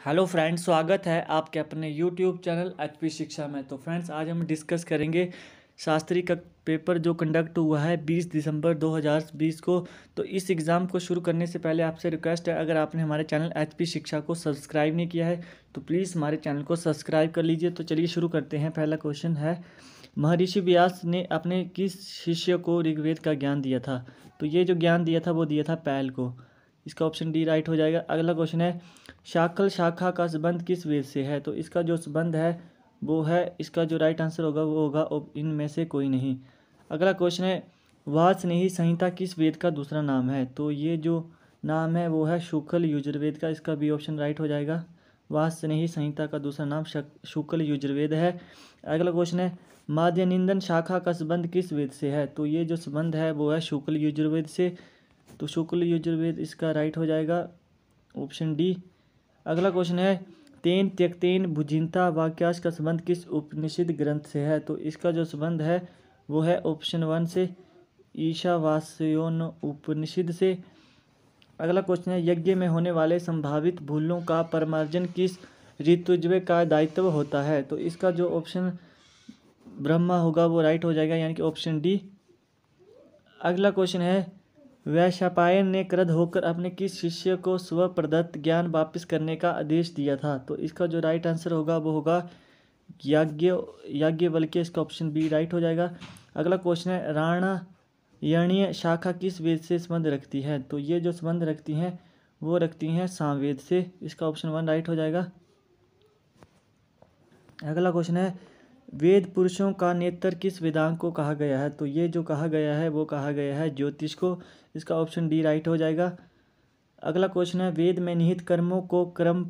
Hello friends, स्वागत है आपके अपने यूट्यूब चैनल एचपी शिक्षा में। तो फ्रेंड्स, आज हम डिस्कस करेंगे शास्त्री का पेपर जो कंडक्ट हुआ है 20 दिसंबर 2020 को। तो इस एग्ज़ाम को शुरू करने से पहले आपसे रिक्वेस्ट है, अगर आपने हमारे चैनल एचपी शिक्षा को सब्सक्राइब नहीं किया है तो प्लीज़ हमारे चैनल को सब्सक्राइब कर लीजिए। तो चलिए शुरू करते हैं। पहला क्वेश्चन है, महर्षि व्यास ने अपने किस शिष्य को ऋग्वेद का ज्ञान दिया था? तो ये जो ज्ञान दिया था वो दिया था पैल को। इसका ऑप्शन डी राइट हो जाएगा। अगला क्वेश्चन है, शाकल शाखा का संबंध किस वेद से है? तो इसका जो संबंध है वो है, इसका जो राइट आंसर होगा वो होगा इनमें से कोई नहीं। अगला क्वेश्चन है, वाजस्नेही संहिता किस वेद का दूसरा नाम है? तो ये जो नाम है वो है शुक्ल यजुर्वेद का। इसका बी ऑप्शन राइट हो जाएगा। वाजस्नेही संहिता का दूसरा नाम शुक्ल यजुर्वेद है। अगला क्वेश्चन है, माध्यनिंदन शाखा का संबंध किस वेद से है? तो ये जो संबंध है वो है शुक्ल यजुर्वेद से। तो शुक्ल यजुर्वेद इसका राइट हो जाएगा, ऑप्शन डी। अगला क्वेश्चन है, तेन त्यक्तेन भुजिंता वाक्याश का संबंध किस उपनिषद ग्रंथ से है? तो इसका जो संबंध है वो है ऑप्शन 1 से, ईशावास्योन उपनिषद से। अगला क्वेश्चन है, यज्ञ में होने वाले संभावित भूलों का परमार्जन किस ऋतुजय का दायित्व होता है? तो इसका जो ऑप्शन ब्रह्मा होगा वो राइट हो जाएगा, यानी कि ऑप्शन डी। अगला क्वेश्चन है, वैशंपायन ने क्रुद्ध होकर अपने किस शिष्य को स्व प्रदत्त ज्ञान वापस करने का आदेश दिया था? तो इसका जो राइट आंसर होगा वो होगा याज्ञवल्क्य। इसका ऑप्शन बी राइट हो जाएगा। अगला क्वेश्चन है, राणायणीय शाखा किस वेद से संबंध रखती है? तो ये जो संबंध रखती हैं वो रखती हैं सामवेद से। इसका ऑप्शन 1 राइट हो जाएगा। अगला क्वेश्चन है, वेद पुरुषों का नेत्र किस वेदांग को कहा गया है? तो ये जो कहा गया है वो कहा गया है ज्योतिष को। इसका ऑप्शन डी राइट हो जाएगा। अगला क्वेश्चन है, वेद में निहित कर्मों को क्रम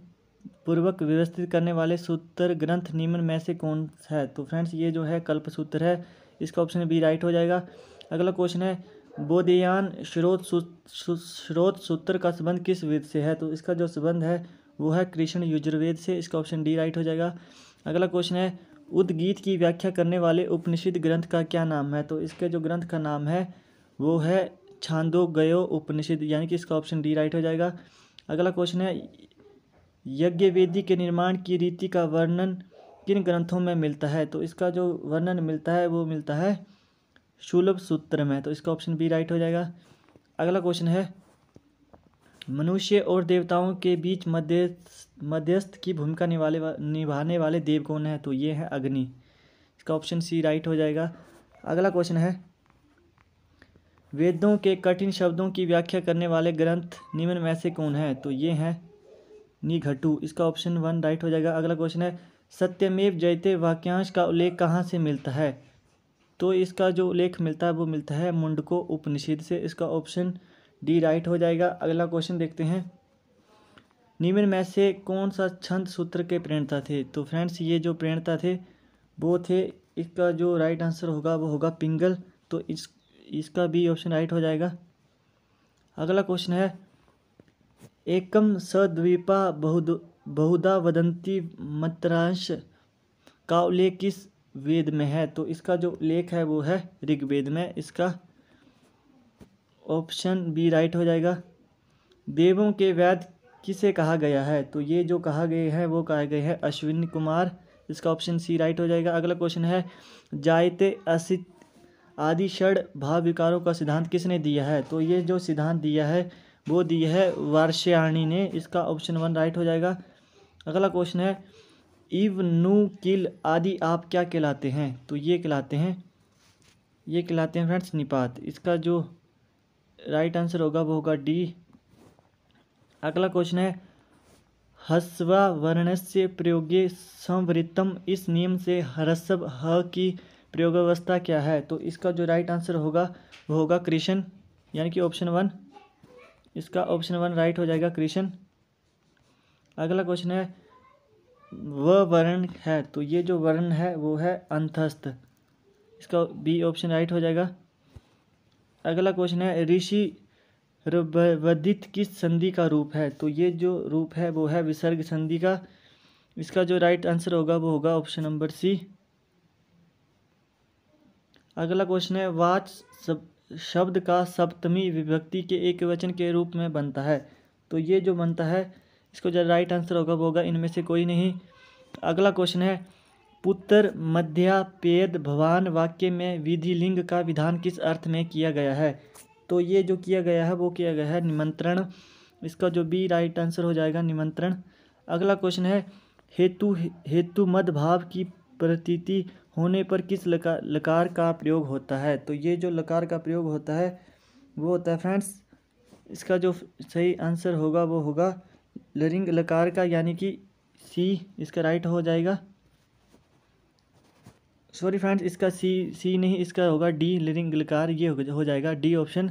पूर्वक व्यवस्थित करने वाले सूत्र ग्रंथ निम्न में से कौन है? तो फ्रेंड्स, ये जो है कल्पसूत्र है। इसका ऑप्शन बी राइट हो जाएगा। अगला क्वेश्चन है, बोधयान स्रोत सूत्र का संबंध किस वेद से है? तो इसका जो संबंध है वो है कृष्ण यजुर्वेद से। इसका ऑप्शन डी राइट हो जाएगा। अगला क्वेश्चन है, उद्गीत की व्याख्या करने वाले उपनिषद ग्रंथ का क्या नाम है? तो इसके जो ग्रंथ का नाम है वो है छांदोग्यो उपनिषद, यानी कि इसका ऑप्शन डी राइट हो जाएगा। अगला क्वेश्चन है, यज्ञवेदी के निर्माण की रीति का वर्णन किन ग्रंथों में मिलता है? तो इसका जो वर्णन मिलता है वो मिलता है शूलभ सूत्र में। तो इसका ऑप्शन बी राइट हो जाएगा। अगला क्वेश्चन है, मनुष्य और देवताओं के बीच मध्यस्थ की भूमिका निभाने वाले देव कौन है? तो ये है अग्नि। इसका ऑप्शन सी राइट हो जाएगा। अगला क्वेश्चन है, वेदों के कठिन शब्दों की व्याख्या करने वाले ग्रंथ निम्न में से कौन है? तो ये है निघंटु। इसका ऑप्शन 1 राइट हो जाएगा। अगला क्वेश्चन है, सत्यमेव जयते वाक्यांश का उल्लेख कहाँ से मिलता है? तो इसका जो उल्लेख मिलता है वो मिलता है मुंडको उपनिषद से। इसका ऑप्शन डी राइट हो जाएगा। अगला क्वेश्चन देखते हैं, निम्न में से कौन सा छंद सूत्र के प्रणेता थे? तो फ्रेंड्स, ये जो प्रणेता थे वो थे, इसका जो राइट आंसर होगा वो होगा पिंगल। तो इसका बी ऑप्शन राइट हो जाएगा। अगला क्वेश्चन है, एकम सद्वीपा बहुधा वदंती मंत्रांश का उल्लेख किस वेद में है? तो इसका जो उल्लेख है वो है ऋग्वेद में। इसका ऑप्शन बी राइट हो जाएगा। देवों के वैद्य किसे कहा गया है? तो ये जो कहा गया है वो कहा गया है अश्विनी कुमार। इसका ऑप्शन सी राइट हो जाएगा। अगला क्वेश्चन है, जायते असित आदि षड भाव विकारों का सिद्धांत किसने दिया है? तो ये जो सिद्धांत दिया है वो दिया है वार्ष्यायणी ने। इसका ऑप्शन 1 राइट हो जाएगा। अगला क्वेश्चन है, इव नु किल आदि आप क्या कहलाते हैं? तो ये कहलाते हैं फ्रेंड्स निपात। इसका जो राइट आंसर होगा वो होगा डी। अगला क्वेश्चन है, ह्रस्व वर्णस्य प्रयोगे संवृत्तम, इस नियम से ह्रस्व ह की प्रयोगावस्था क्या है? तो इसका जो राइट आंसर होगा वो होगा कृष्ण, यानी कि ऑप्शन 1। इसका ऑप्शन 1 राइट हो जाएगा, कृष्ण। अगला क्वेश्चन है, वह वर्ण है, तो ये जो वर्ण है वो है अंतस्थ। इसका बी ऑप्शन राइट हो जाएगा। अगला क्वेश्चन है, ऋषि वदित किस संधि का रूप है? तो ये जो रूप है वो है विसर्ग संधि का। इसका जो राइट आंसर होगा वो होगा ऑप्शन नंबर सी। अगला क्वेश्चन है, वाच शब्द का सप्तमी विभक्ति के एक वचन के रूप में बनता है। तो ये जो बनता है इसको जो राइट आंसर होगा वो होगा इनमें से कोई नहीं। अगला क्वेश्चन है, पुत्र मध्यापेद भवान वाक्य में विधिलिंग का विधान किस अर्थ में किया गया है? तो ये जो किया गया है वो किया गया है निमंत्रण। इसका जो बी राइट आंसर हो जाएगा निमंत्रण। अगला क्वेश्चन है, हेतु मद भाव की प्रतीति होने पर किस लकार का प्रयोग होता है? तो ये जो लकार का प्रयोग होता है वो होता है फ्रेंड्स, इसका जो सही आंसर होगा वो होगा लरिंग लकार का, यानी कि सी इसका राइट हो जाएगा। सॉरी फ्रेंड्स, इसका सी नहीं, इसका होगा डी लरिंग लकार, ये हो जाएगा डी ऑप्शन।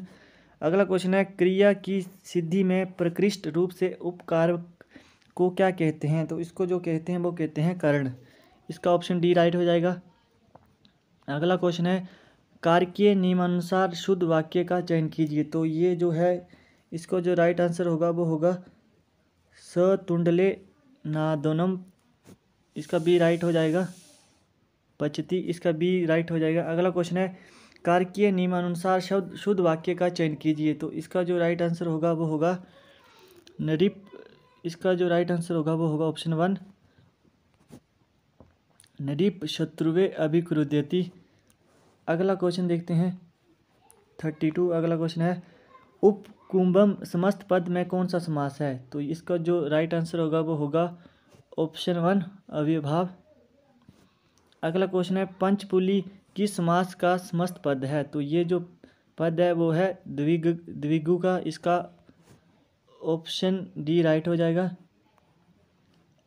अगला क्वेश्चन है, क्रिया की सिद्धि में प्रकृष्ट रूप से उपकारक को क्या कहते हैं? तो इसको जो कहते हैं वो कहते हैं कर्ण। इसका ऑप्शन डी राइट हो जाएगा। अगला क्वेश्चन है, कारकीय नियमानुसार शुद्ध वाक्य का चयन कीजिए। तो ये जो है इसको जो राइट आंसर होगा वो होगा सतुंडले नादोनम, इसका बी राइट हो जाएगा। पचती, इसका बी राइट हो जाएगा। अगला क्वेश्चन है, कारकीय नियमानुसार शुद्ध वाक्य का चयन कीजिए। तो इसका जो राइट आंसर होगा वो होगा नरिप, इसका जो राइट आंसर होगा वो होगा ऑप्शन 1 नरिप शत्रुवे अभिक्रुद्यति। अगला क्वेश्चन देखते हैं 32। अगला क्वेश्चन है, उपकुंभम समस्त पद में कौन सा समास है? तो इसका जो राइट आंसर होगा वो होगा ऑप्शन 1 अव्ययभाव। अगला क्वेश्चन है, पंचपुली किस समास का समस्त पद है? तो ये जो पद है वो है द्विगु का, इसका ऑप्शन डी राइट हो जाएगा।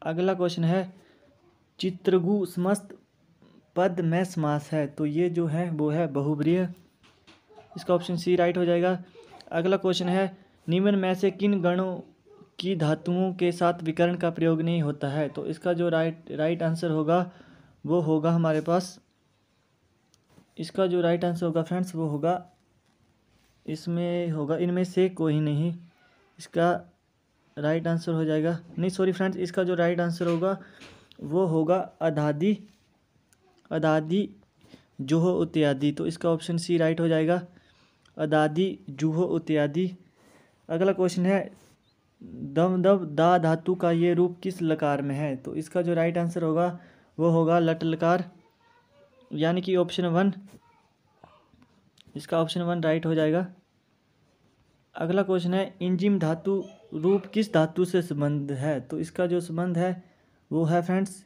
अगला क्वेश्चन है, चित्रगु समस्त पद में समास है। तो ये जो है वो है बहुब्रीहि, इसका ऑप्शन सी राइट हो जाएगा। अगला क्वेश्चन है, निम्न में से किन गणों की धातुओं के साथ विकर्ण का प्रयोग नहीं होता है? तो इसका जो राइट आंसर होगा वो होगा हमारे पास, इसका जो राइट आंसर होगा फ्रेंड्स वो होगा इसमें होगा इनमें से कोई नहीं, इसका राइट आंसर हो जाएगा। नहीं सॉरी फ्रेंड्स, इसका जो राइट आंसर होगा वो होगा अदादि, अदादि जुहो इत्यादि। तो इसका ऑप्शन सी राइट हो जाएगा, अदादि जुहो इत्यादि। अगला क्वेश्चन है, दम दब दा धातु का ये रूप किस लकार में है? तो इसका जो राइट आंसर होगा वो होगा लट लकार, यानी कि ऑप्शन 1, इसका ऑप्शन 1 राइट हो जाएगा। अगला क्वेश्चन है, इंजिम धातु रूप किस धातु से संबंध है? तो इसका जो संबंध है वो है फ्रेंड्स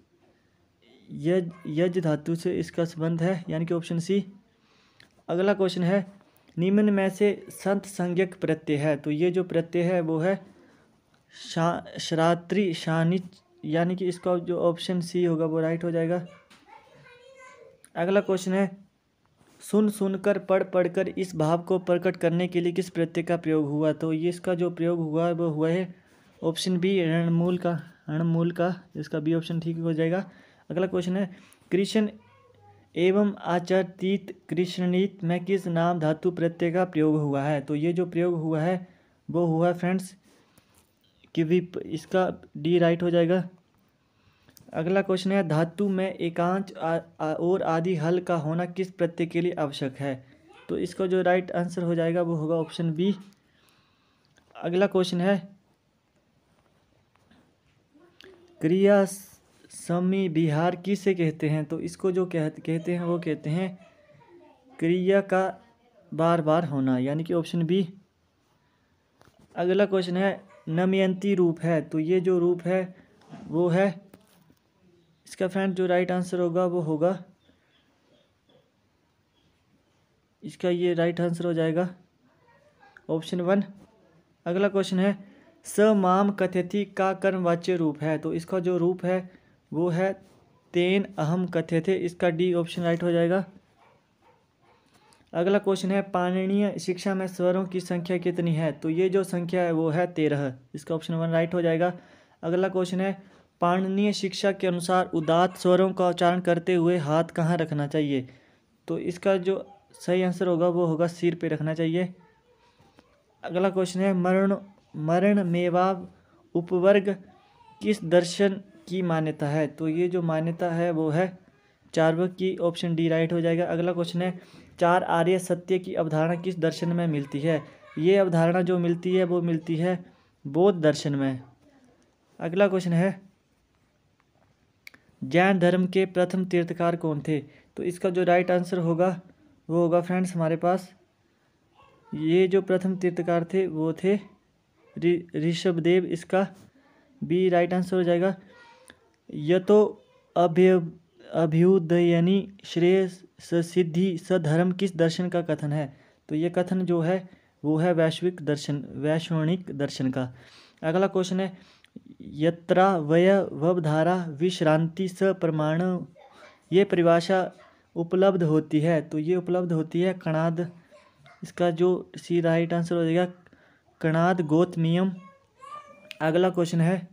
यज धातु से इसका संबंध है, यानी कि ऑप्शन सी। अगला क्वेश्चन है, निम्न में से संत संज्ञक प्रत्यय है। तो ये जो प्रत्यय है वो है श्रात्री शानिच, यानी कि इसका जो ऑप्शन सी होगा वो राइट हो जाएगा। अगला क्वेश्चन है, सुन सुनकर पढ़ पढ़कर इस भाव को प्रकट करने के लिए किस प्रत्यय का प्रयोग हुआ? तो ये इसका जो प्रयोग हुआ है वो हुआ है ऑप्शन बी रणमूल का, इसका बी ऑप्शन ठीक हो जाएगा। अगला क्वेश्चन है, कृष्ण एवं आचर्तीत कृष्णनीत में किस नाम धातु प्रत्यय का प्रयोग हुआ है? तो ये जो प्रयोग हुआ है वो हुआ है फ्रेंड्स किविप, इसका डी राइट हो जाएगा। अगला क्वेश्चन है, धातु में एकांश और आदि हल का होना किस प्रत्यय के लिए आवश्यक है? तो इसका जो राइट आंसर हो जाएगा वो होगा ऑप्शन बी। अगला क्वेश्चन है, क्रिया समी विहार किसे कहते हैं? तो इसको जो कहते हैं वो कहते हैं क्रिया का बार बार होना, यानी कि ऑप्शन बी। अगला क्वेश्चन है, नमयंती रूप है। तो ये जो रूप है वो है, इसका फ्रेंड जो राइट आंसर होगा वो होगा, इसका ये राइट आंसर हो जाएगा ऑप्शन 1। अगला क्वेश्चन है, स माम कथयति का कर्मवाच्य रूप है। तो इसका जो रूप है वो है तेन अहम कथ्यते, इसका डी ऑप्शन राइट हो जाएगा। अगला क्वेश्चन है, पाणिनीय शिक्षा में स्वरों की संख्या कितनी है? तो ये जो संख्या है वो है 13, इसका ऑप्शन 1 राइट हो जाएगा। अगला क्वेश्चन है, पाणिनीय शिक्षा के अनुसार उदात्त स्वरों का उच्चारण करते हुए हाथ कहाँ रखना चाहिए? तो इसका जो सही आंसर होगा वो होगा सिर पे रखना चाहिए। अगला क्वेश्चन है, मरण मेवा उपवर्ग किस दर्शन की मान्यता है? तो ये जो मान्यता है वो है चार्वाक की, ऑप्शन डी राइट हो जाएगा। अगला क्वेश्चन है, चार आर्य सत्य की अवधारणा किस दर्शन में मिलती है? ये अवधारणा जो मिलती है वो मिलती है बौद्ध दर्शन में। अगला क्वेश्चन है जैन धर्म के प्रथम तीर्थकार कौन थे? तो इसका जो राइट आंसर होगा वो होगा फ्रेंड्स हमारे पास, ये जो प्रथम तीर्थकार थे वो थे ऋषभदेव। इसका बी राइट आंसर हो जाएगा। यह तो अभ्युदयनी श्रेय सिद्धि सधर्म किस दर्शन का कथन है? तो ये कथन जो है वो है वैश्विक दर्शन का। अगला क्वेश्चन है यत्रा वयवधारा विश्रांति स प्रमाण, ये परिभाषा उपलब्ध होती है? तो ये उपलब्ध होती है कणाद। इसका जो सी राइट आंसर हो जाएगा कणाद गौतमीयम। अगला क्वेश्चन है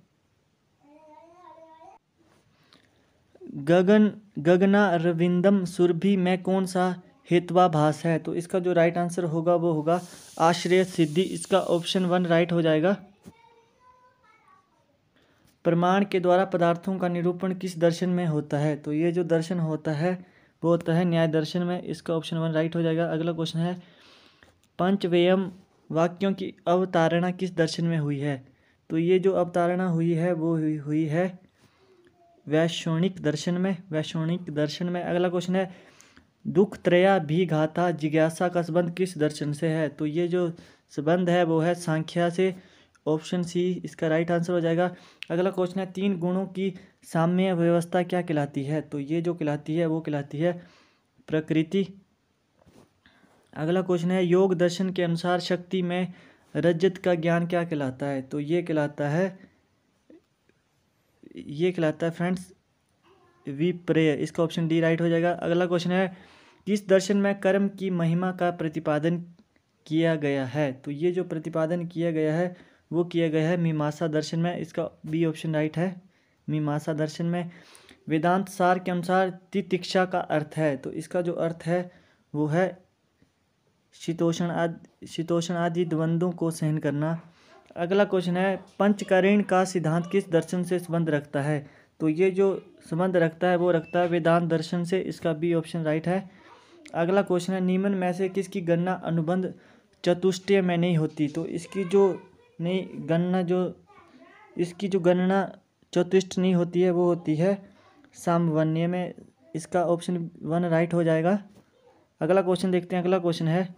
गगनारविंदम सुरभि में कौन सा हेत्वाभास है? तो इसका जो राइट आंसर होगा वो होगा आश्रय सिद्धि। इसका ऑप्शन 1 राइट हो जाएगा। प्रमाण के द्वारा पदार्थों का निरूपण किस दर्शन में होता है? तो ये जो दर्शन होता है वो होता है न्याय दर्शन में। इसका ऑप्शन 1 राइट हो जाएगा। अगला क्वेश्चन है पंचव्ययम वाक्यों की अवतारणा किस दर्शन में हुई है? तो ये जो अवतारणा हुई है वो हुई है वैश्विक दर्शन में। अगला क्वेश्चन है दुख त्रया भी घाता जिज्ञासा का संबंध किस दर्शन से है? तो ये जो संबंध है वो है सांख्या से। ऑप्शन सी इसका राइट आंसर हो जाएगा। अगला क्वेश्चन है 3 गुणों की साम्य व्यवस्था क्या कहलाती है? तो ये जो कहलाती है वो कहलाती है प्रकृति। अगला क्वेश्चन है योग दर्शन के अनुसार शक्ति में रजत का ज्ञान क्या कहलाता है? तो ये कहलाता है फ्रेंड्स विपर्य। इसका ऑप्शन डी राइट हो जाएगा। अगला क्वेश्चन है किस दर्शन में कर्म की महिमा का प्रतिपादन किया गया है? तो ये जो प्रतिपादन किया गया है वो किया गया है मीमांसा दर्शन में। इसका बी ऑप्शन राइट है मीमांसा दर्शन में। वेदांत सार के अनुसार तितिक्षा का अर्थ है? तो इसका जो अर्थ है वो है शीतोष्ण आदि द्वंद्वों को सहन करना। अगला क्वेश्चन है पंचकरण का सिद्धांत किस दर्शन से संबंध रखता है? तो ये जो संबंध रखता है वो रखता है वेदांत दर्शन से। इसका बी ऑप्शन राइट है। अगला क्वेश्चन है निम्न में से किसकी गणना अनुबंध चतुष्टय में नहीं होती? तो इसकी जो गणना चतुष्ट नहीं होती है वो होती है सामवन्य में। इसका ऑप्शन 1 राइट हो जाएगा। अगला क्वेश्चन देखते हैं। अगला क्वेश्चन है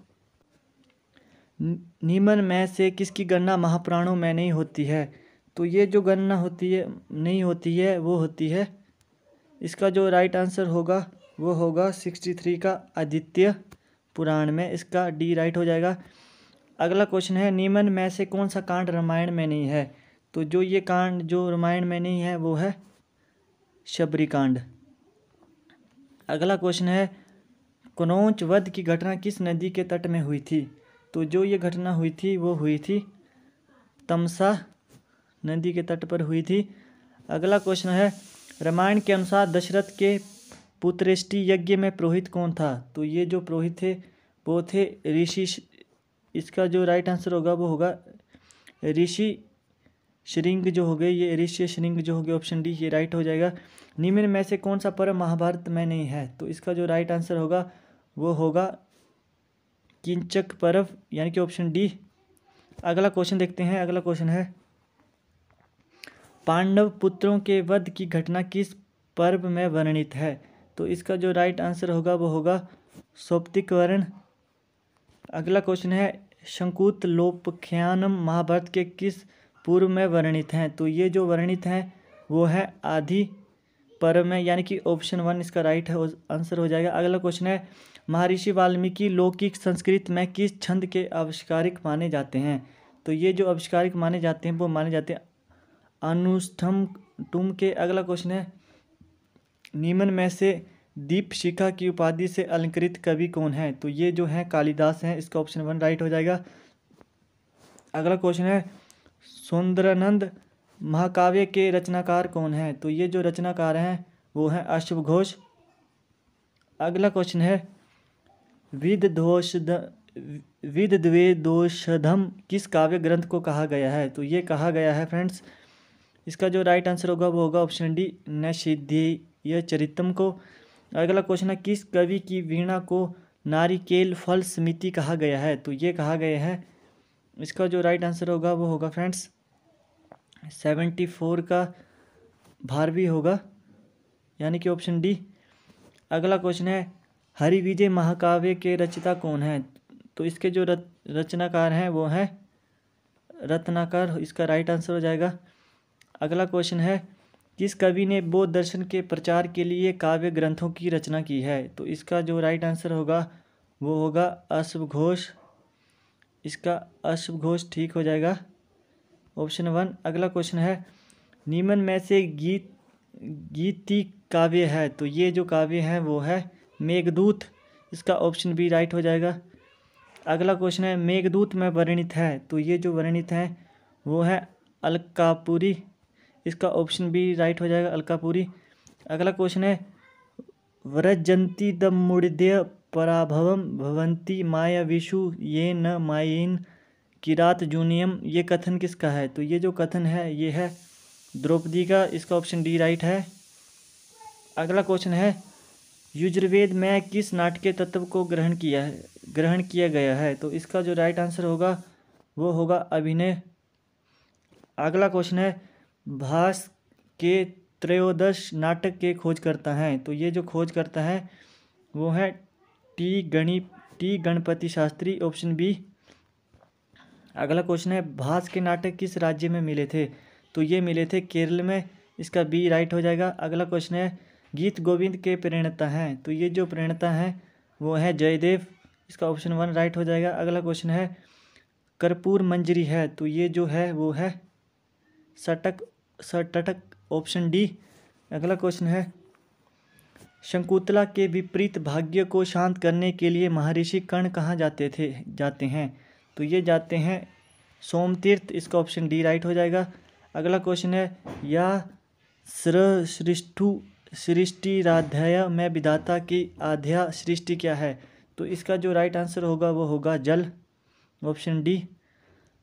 निम्न में से किसकी गणना महापुराणों में नहीं होती है? तो ये जो गणना नहीं होती है वो होती है, इसका जो राइट आंसर होगा वो होगा 63 का आदित्य पुराण में। इसका डी राइट हो जाएगा। अगला क्वेश्चन है निम्न में से कौन सा कांड रामायण में नहीं है? तो जो ये कांड जो रामायण में नहीं है वो है शबरी कांड। अगला क्वेश्चन है कनौज वध की घटना किस नदी के तट में हुई थी? तो जो ये घटना हुई थी वो हुई थी तमसा नदी के तट पर हुई थी। अगला क्वेश्चन है रामायण के अनुसार दशरथ के पुत्रेष्टि यज्ञ में पुरोहित कौन था? तो ये जो पुरोहित थे वो थे ऋषि। इसका जो राइट आंसर होगा वो होगा ऋषि श्रृंग जो हो गए, ये ऋषि श्रृंग जो हो गए। ऑप्शन डी ये राइट हो जाएगा। निम्न में से कौन सा पर्व महाभारत में नहीं है? तो इसका जो राइट आंसर होगा वो होगा किंचक पर्व, यानी कि ऑप्शन डी। अगला क्वेश्चन देखते हैं। अगला क्वेश्चन है पांडव पुत्रों के वध की घटना किस पर्व में वर्णित है? तो इसका जो राइट आंसर होगा वो होगा सौप्तिक वर्ण। अगला क्वेश्चन है शंकुतलोपाख्यानम महाभारत के किस पूर्व में वर्णित हैं? तो ये जो वर्णित हैं वो है आदि पर्व में, यानी कि ऑप्शन 1 इसका राइट आंसर हो जाएगा। अगला क्वेश्चन है महर्षि वाल्मीकि लौकिक संस्कृत में किस छंद के आविष्कारक माने जाते हैं? तो ये जो आविष्कारक माने जाते हैं वो माने जाते हैं अनुष्ठम टुम के। अगला क्वेश्चन है निम्न में से दीपशिखा की उपाधि से अलंकृत कवि कौन है? तो ये जो है कालिदास हैं। इसका ऑप्शन 1 राइट हो जाएगा। अगला क्वेश्चन है सुंदरानंद महाकाव्य के रचनाकार कौन है? तो ये जो रचनाकार हैं वो हैं अश्वघोष। अगला क्वेश्चन है विदद्वेदोषधम किस काव्य ग्रंथ को कहा गया है? तो ये कहा गया है फ्रेंड्स, इसका जो राइट आंसर होगा वो होगा ऑप्शन डी नैषधीय चरितम को। अगला क्वेश्चन है किस कवि की वीणा को नारिकेल फल समिति कहा गया है? तो ये कहा गया है, इसका जो राइट आंसर होगा वो होगा फ्रेंड्स 74 का भारवी होगा, यानी कि ऑप्शन डी। अगला क्वेश्चन है हरिविजय महाकाव्य के रचयिता कौन है? तो इसके जो रचनाकार हैं वो हैं रत्नाकर, इसका राइट आंसर हो जाएगा। अगला क्वेश्चन है किस कवि ने बौद्ध दर्शन के प्रचार के लिए काव्य ग्रंथों की रचना की है? तो इसका जो राइट आंसर होगा वो होगा अश्वघोष, इसका अश्वघोष ठीक हो जाएगा, ऑप्शन 1। अगला क्वेश्चन है निम्न में से गीति काव्य है, तो ये जो काव्य है वो है मेघदूत, इसका ऑप्शन बी राइट हो जाएगा। अगला क्वेश्चन है मेघदूत में वर्णित है, तो ये जो वर्णित है वो है अलकापुरी, इसका ऑप्शन बी राइट हो जाएगा, अलकापुरी। अगला क्वेश्चन है व्रजंती द मुड़िदय पराभवम भवंती माया विशु ये न मायिन किरात जूनियम, ये कथन किसका है? तो ये जो कथन है ये है द्रौपदी का, इसका ऑप्शन डी राइट है। अगला क्वेश्चन है यजुर्वेद में किस नाटकीय तत्व को ग्रहण किया गया है? तो इसका जो राइट आंसर होगा वो होगा अभिनय। अगला क्वेश्चन है भास के त्रयोदश नाटक के खोजकर्ता हैं, तो ये जो खोजकर्ता है वो है T Ganapati Shastri, option B. अगला क्वेश्चन है भास के नाटक किस राज्य में मिले थे? तो ये मिले थे केरल में, इसका बी राइट हो जाएगा। अगला क्वेश्चन है गीत गोविंद के प्रणेता हैं, तो ये जो प्रणेता हैं वो है जयदेव, इसका ऑप्शन 1 राइट हो जाएगा। अगला क्वेश्चन है कर्पूर मंजरी है, तो ये जो है वो है सटक, ऑप्शन डी। अगला क्वेश्चन है शकुंतला के विपरीत भाग्य को शांत करने के लिए महर्षि कर्ण कहाँ जाते हैं? तो ये जाते हैं सोमतीर्थ, इसका ऑप्शन डी राइट हो जाएगा। अगला क्वेश्चन है या सृष्टिराध्याय में विधाता की आध्या सृष्टि क्या है? तो इसका जो राइट आंसर होगा वो होगा जल, ऑप्शन डी।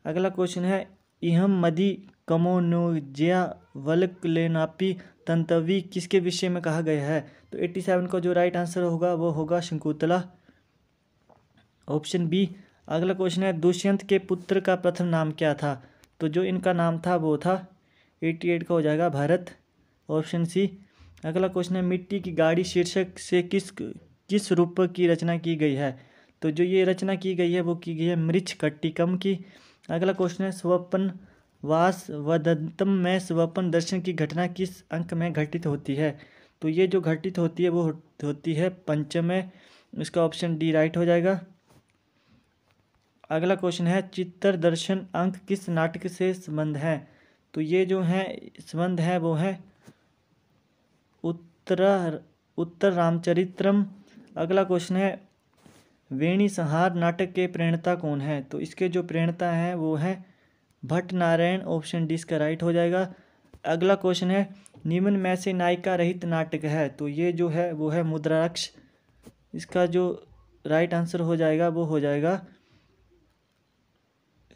अगला क्वेश्चन है इहम मदि कमोनोज्या वल्कलेनापी तंतवी किसके विषय में कहा गया है? तो 87 का जो राइट आंसर होगा वो होगा शकुंतला, ऑप्शन बी। अगला क्वेश्चन है दुष्यंत के पुत्र का प्रथम नाम क्या था? तो जो इनका नाम था वो था 88 का हो जाएगा भरत, ऑप्शन सी। अगला क्वेश्चन है मिट्टी की गाड़ी शीर्षक से किस रूप की रचना की गई है? तो जो ये रचना की गई है वो की गई है मृच्छ कट्टिकम की। अगला क्वेश्चन है स्वप्न वास वदंतम में स्वप्न दर्शन की घटना किस अंक में घटित होती है? तो ये जो घटित होती है वो होती है पंचम में, इसका ऑप्शन डी राइट हो जाएगा। अगला क्वेश्चन है चित्तर दर्शन अंक किस नाटक से संबंध है? तो ये जो है संबंध है वो है उत्तर रामचरित्रम। अगला क्वेश्चन है वेणी संहार नाटक के प्रणेता कौन है? तो इसके जो प्रणेता हैं वो है भट्ट नारायण, ऑप्शन डी इसका राइट हो जाएगा। अगला क्वेश्चन है निम्न में से नायिका रहित नाटक है? तो ये जो है वो है मुद्राराक्ष, इसका जो राइट आंसर हो जाएगा वो हो जाएगा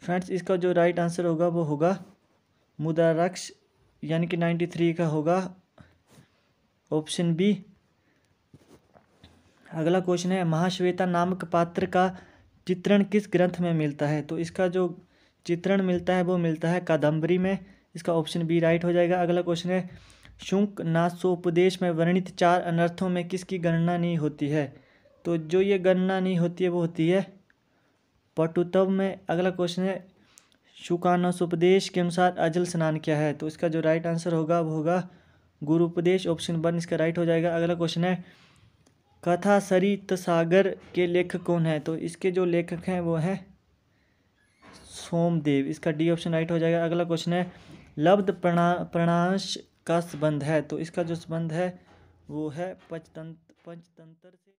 फ्रेंड्स, इसका जो राइट आंसर होगा वो होगा मुद्राराक्ष, यानी कि 93 का होगा, ऑप्शन बी। अगला क्वेश्चन है महाश्वेता नामक पात्र का चित्रण किस ग्रंथ में मिलता है? तो इसका जो चित्रण मिलता है वो मिलता है कादम्बरी में, इसका ऑप्शन बी राइट हो जाएगा। अगला क्वेश्चन है शुंक नासोपदेश में वर्णित 4 अनर्थों में किसकी गणना नहीं होती है? तो जो ये गणना नहीं होती है वो होती है पटुत्व में। अगला क्वेश्चन है शुकानासोपदेश के अनुसार अजल स्नान क्या है? तो इसका जो राइट आंसर होगा वो होगा गुरुपदेश, ऑप्शन 1 इसका राइट हो जाएगा। अगला क्वेश्चन है कथा सरित सागर के लेखक कौन है? तो इसके जो लेखक हैं वो है सोमदेव, इसका डी ऑप्शन राइट हो जाएगा। अगला क्वेश्चन है लब्ध प्रणाश का संबंध है? तो इसका जो संबंध है वो है पंचतंत्र से।